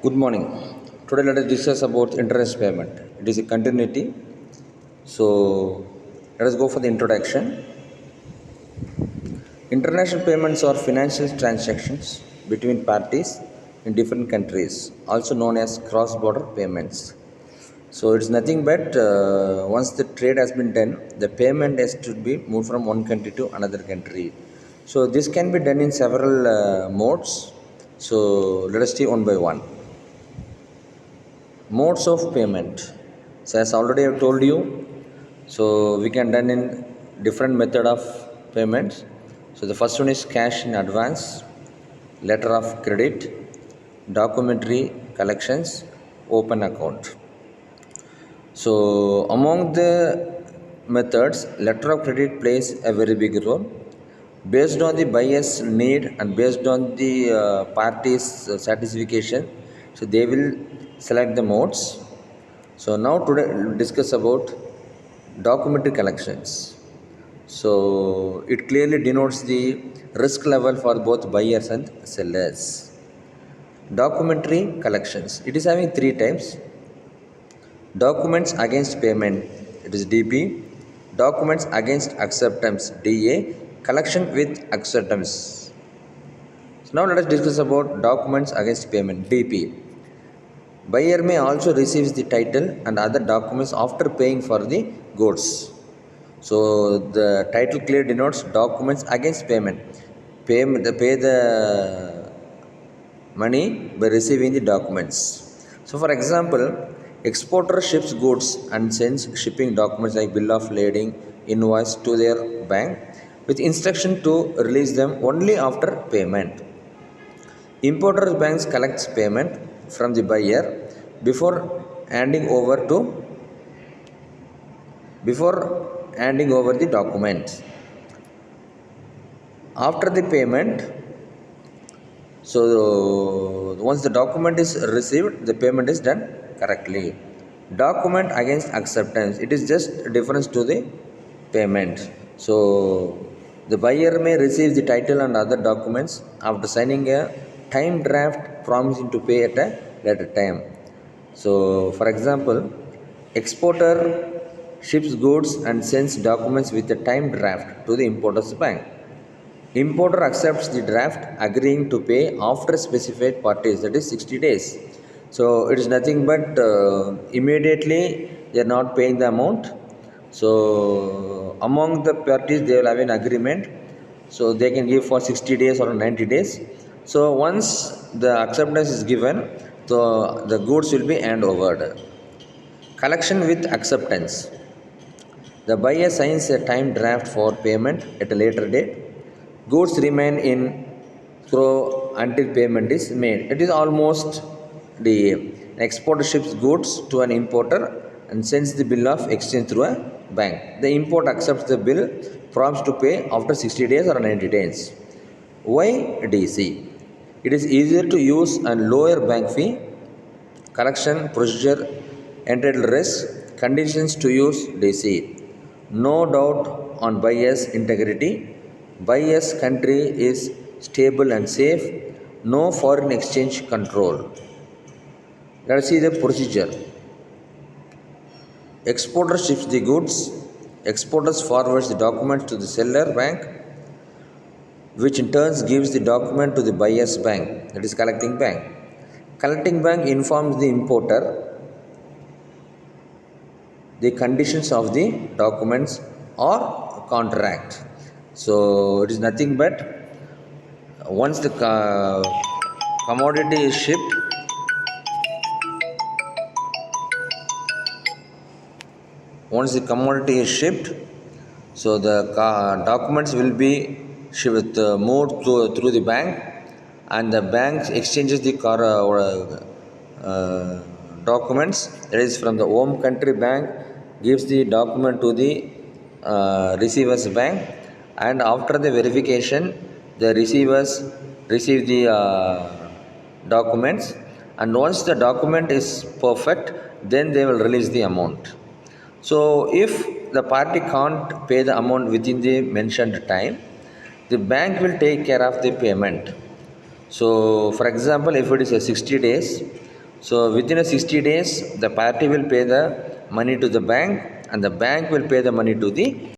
Good morning. Today let us discuss about interest payment. It is a continuity. So let us go for the introduction. International payments are financial transactions between parties in different countries, also known as cross-border payments. So it's nothing but once the trade has been done, the payment has to be moved from one country to another country. So this can be done in several modes. So let us see one by one. Modes of payment. So as already I have told you, so we can done in different method of payments. So the first one is cash in advance, letter of credit, documentary collections, open account. So among the methods, letter of credit plays a very big role based on the buyer's need and based on the party's satisfaction. So they will select the modes. So now today we'll discuss about documentary collections. So it clearly denotes the risk level for both buyers and sellers. Documentary collections. It is having three types. Documents against payment, it is DP. Documents against acceptance, DA. Collection with acceptance. So now let us discuss about documents against payment, DP. Buyer may also receive the title and other documents after paying for the goods. So the title clearly denotes documents against payment. Pay the money by receiving the documents. So for example, exporter ships goods and sends shipping documents like bill of lading, invoice to their bank with instruction to release them only after payment. Importers banks collects payment from the buyer before handing over to before handing over the documents. After the payment, so once the document is received, the payment is done correctly. Document against acceptance, it is just a difference to the payment. So the buyer may receive the title and other documents after signing a time draft promising to pay at a later time. So for example, exporter ships goods and sends documents with a time draft to the importer's bank. Importer accepts the draft agreeing to pay after specified parties, that is 60 days. So it is nothing but immediately they are not paying the amount. So among the parties they will have an agreement. So they can give for 60 days or 90 days. So once the acceptance is given, the goods will be hand over. Collection with acceptance. The buyer signs a time draft for payment at a later date. Goods remain in escrow until payment is made. It is almost the exporter ships goods to an importer and sends the bill of exchange through a bank. The importer accepts the bill, promised to pay after 60 days or 90 days. Why DC? It is easier to use and lower bank fee, collection procedure, entitled risk, conditions to use DC. No doubt on buyer's integrity. Buyer's country is stable and safe. No foreign exchange control. Let us see the procedure. Exporter ships the goods. Exporters forwards the documents to the seller bank, which in turn gives the document to the buyer's bank, that is collecting bank. Collecting bank informs the importer the conditions of the documents or contract. So it is nothing but once the commodity is shipped, so the documents will be shipped, moved through the bank, and the bank exchanges the documents, that is from the home country bank gives the document to the receiver's bank, and after the verification the receivers receive the documents, and once the document is perfect then they will release the amount. So if the party can't pay the amount within the mentioned time, the bank will take care of the payment. So for example, if it is a 60 days, So within a 60 days, the party will pay the money to the bank and the bank will pay the money to the